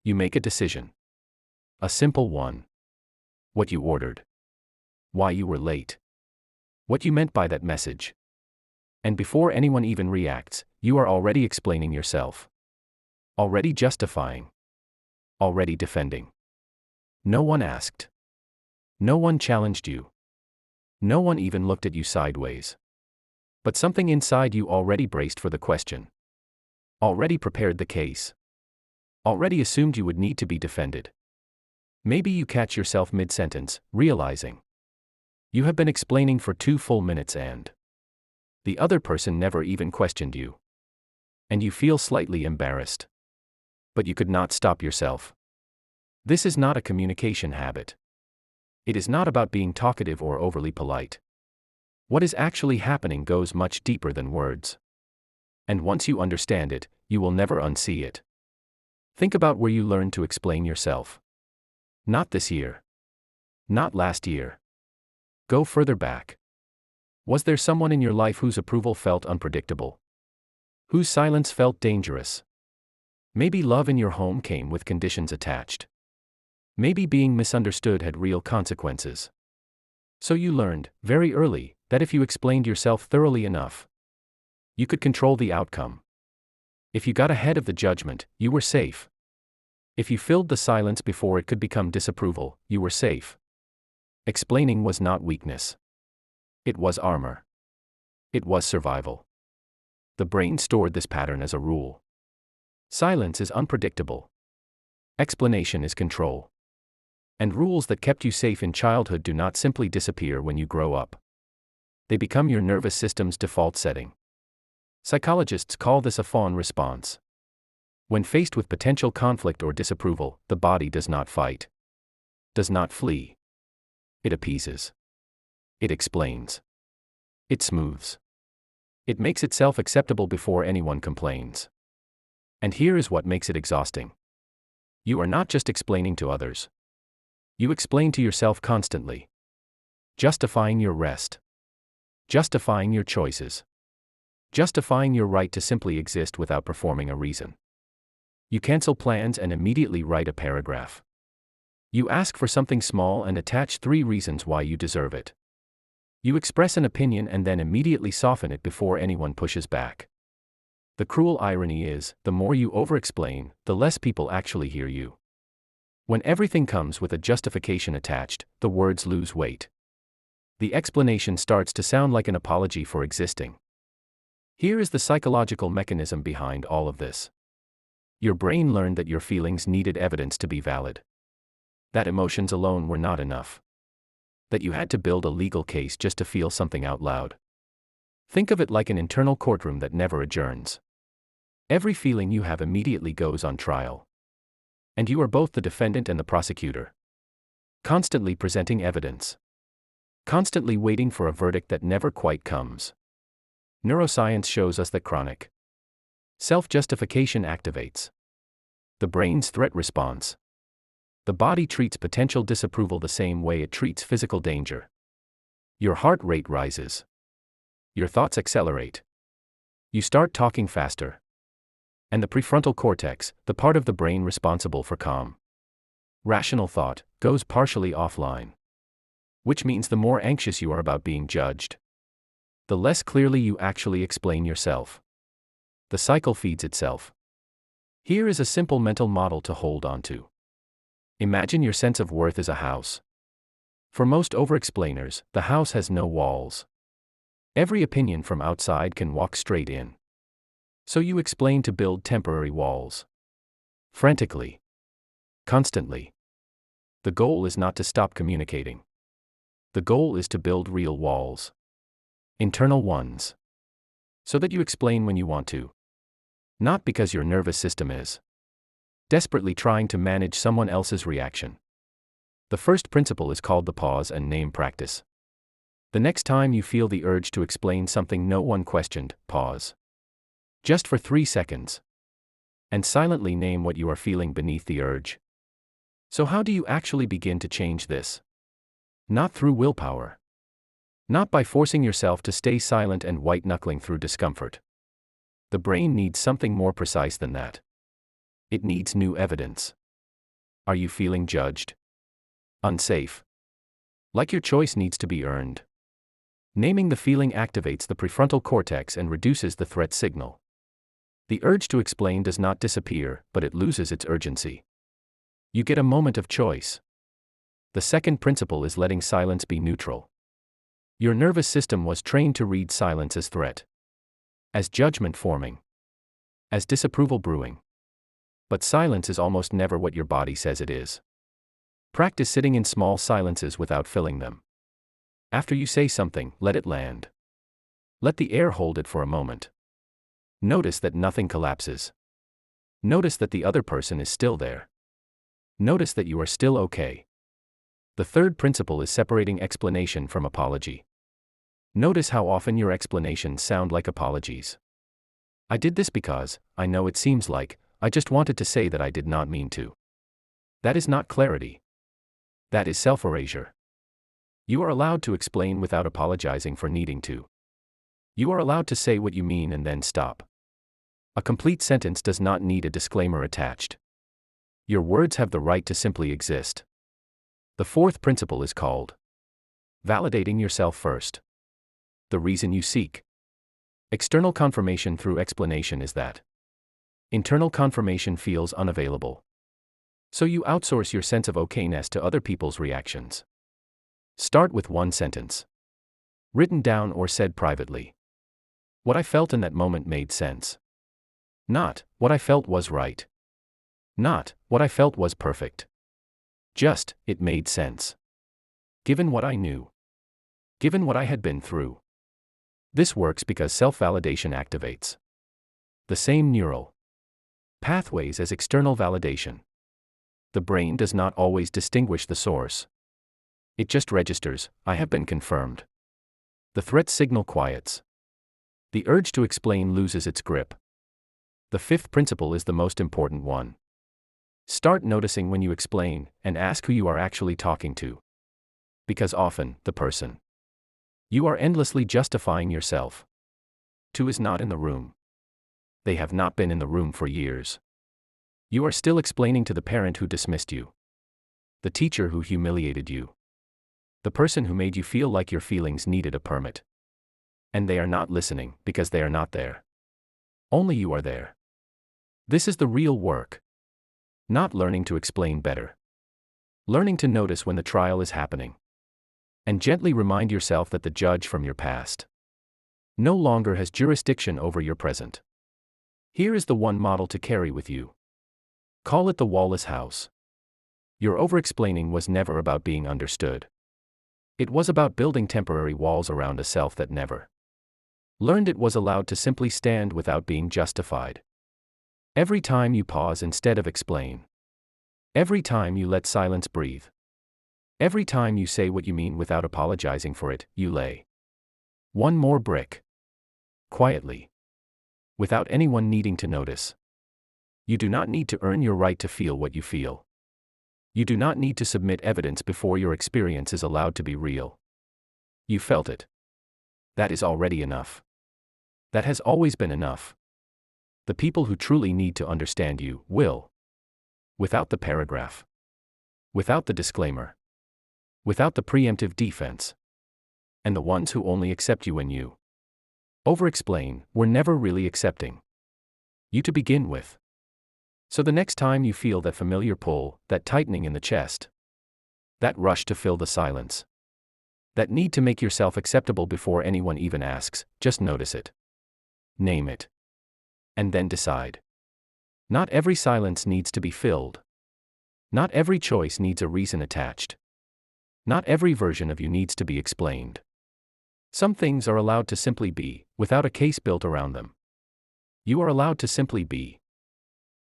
You make a decision. A simple one. What you ordered. Why you were late. What you meant by that message. And before anyone even reacts, you are already explaining yourself. Already justifying. Already defending. No one asked. No one challenged you. No one even looked at you sideways. But something inside you already braced for the question. Already prepared the case. Already assumed you would need to be defended. Maybe you catch yourself mid-sentence, realizing you have been explaining for 2 full minutes and the other person never even questioned you. And you feel slightly embarrassed. But you could not stop yourself. This is not a communication habit. It is not about being talkative or overly polite. What is actually happening goes much deeper than words. And once you understand it, you will never unsee it. Think about where you learned to explain yourself. Not this year. Not last year. Go further back. Was there someone in your life whose approval felt unpredictable? Whose silence felt dangerous? Maybe love in your home came with conditions attached. Maybe being misunderstood had real consequences. So you learned, very early, that if you explained yourself thoroughly enough, you could control the outcome. If you got ahead of the judgment, you were safe. If you filled the silence before it could become disapproval, you were safe. Explaining was not weakness. It was armor. It was survival. The brain stored this pattern as a rule. Silence is unpredictable. Explanation is control. And rules that kept you safe in childhood do not simply disappear when you grow up. They become your nervous system's default setting. Psychologists call this a fawn response. When faced with potential conflict or disapproval, the body does not fight. Does not flee. It appeases. It explains. It smooths. It makes itself acceptable before anyone complains. And here is what makes it exhausting. You are not just explaining to others. You explain to yourself constantly. Justifying your rest. Justifying your choices. Justifying your right to simply exist without performing a reason. You cancel plans and immediately write a paragraph. You ask for something small and attach 3 reasons why you deserve it. You express an opinion and then immediately soften it before anyone pushes back. The cruel irony is, the more you over-explain, the less people actually hear you. When everything comes with a justification attached, the words lose weight. The explanation starts to sound like an apology for existing. Here is the psychological mechanism behind all of this. Your brain learned that your feelings needed evidence to be valid. That emotions alone were not enough. That you had to build a legal case just to feel something out loud. Think of it like an internal courtroom that never adjourns. Every feeling you have immediately goes on trial. And you are both the defendant and the prosecutor. Constantly presenting evidence. Constantly waiting for a verdict that never quite comes. Neuroscience shows us that chronic self-justification activates the brain's threat response. The body treats potential disapproval the same way it treats physical danger. Your heart rate rises. Your thoughts accelerate. You start talking faster. And the prefrontal cortex, the part of the brain responsible for calm, rational thought, goes partially offline. Which means the more anxious you are about being judged, the less clearly you actually explain yourself. The cycle feeds itself. Here is a simple mental model to hold on to. Imagine your sense of worth is a house. For most over-explainers, the house has no walls. Every opinion from outside can walk straight in. So you explain to build temporary walls. Frantically. Constantly. The goal is not to stop communicating. The goal is to build real walls. Internal ones. So that you explain when you want to. Not because your nervous system is desperately trying to manage someone else's reaction. The first principle is called the pause and name practice. The next time you feel the urge to explain something no one questioned, pause. Just for 3 seconds. And silently name what you are feeling beneath the urge. So how do you actually begin to change this? Not through willpower. Not by forcing yourself to stay silent and white-knuckling through discomfort. The brain needs something more precise than that. It needs new evidence. Are you feeling judged? Unsafe? Like your choice needs to be earned? Naming the feeling activates the prefrontal cortex and reduces the threat signal. The urge to explain does not disappear, but it loses its urgency. You get a moment of choice. The second principle is letting silence be neutral. Your nervous system was trained to read silence as threat, as judgment forming, as disapproval brewing. But silence is almost never what your body says it is. Practice sitting in small silences without filling them. After you say something, let it land. Let the air hold it for a moment. Notice that nothing collapses. Notice that the other person is still there. Notice that you are still okay. The third principle is separating explanation from apology. Notice how often your explanations sound like apologies. I did this because, I know it seems like, I just wanted to say that I did not mean to. That is not clarity. That is self-erasure. You are allowed to explain without apologizing for needing to. You are allowed to say what you mean and then stop. A complete sentence does not need a disclaimer attached. Your words have the right to simply exist. The fourth principle is called validating yourself first. The reason you seek external confirmation through explanation is that internal confirmation feels unavailable. So you outsource your sense of okayness to other people's reactions. Start with one sentence, written down or said privately. What I felt in that moment made sense. Not, what I felt was right. Not, what I felt was perfect. Just, it made sense. Given what I knew. Given what I had been through. This works because self-validation activates the same neural pathways as external validation. The brain does not always distinguish the source. It just registers, I have been confirmed. The threat signal quiets. The urge to explain loses its grip. The fifth principle is the most important one. Start noticing when you explain, and ask who you are actually talking to. Because often, the person you are endlessly justifying yourself to is not in the room. They have not been in the room for years. You are still explaining to the parent who dismissed you, the teacher who humiliated you, the person who made you feel like your feelings needed a permit. And they are not listening because they are not there. Only you are there. This is the real work. Not learning to explain better. Learning to notice when the trial is happening. And gently remind yourself that the judge from your past no longer has jurisdiction over your present. Here is the one model to carry with you. Call it the wallless house. Your over-explaining was never about being understood. It was about building temporary walls around a self that never learned it was allowed to simply stand without being justified. Every time you pause instead of explain. Every time you let silence breathe. Every time you say what you mean without apologizing for it, you lay one more brick. Quietly. Without anyone needing to notice. You do not need to earn your right to feel what you feel. You do not need to submit evidence before your experience is allowed to be real. You felt it. That is already enough. That has always been enough. The people who truly need to understand you will. Without the paragraph. Without the disclaimer. Without the preemptive defense. And the ones who only accept you when you over-explain were never really accepting you to begin with. So the next time you feel that familiar pull, that tightening in the chest, that rush to fill the silence, that need to make yourself acceptable before anyone even asks, just notice it. Name it. And then decide. Not every silence needs to be filled. Not every choice needs a reason attached. Not every version of you needs to be explained. Some things are allowed to simply be, without a case built around them. You are allowed to simply be.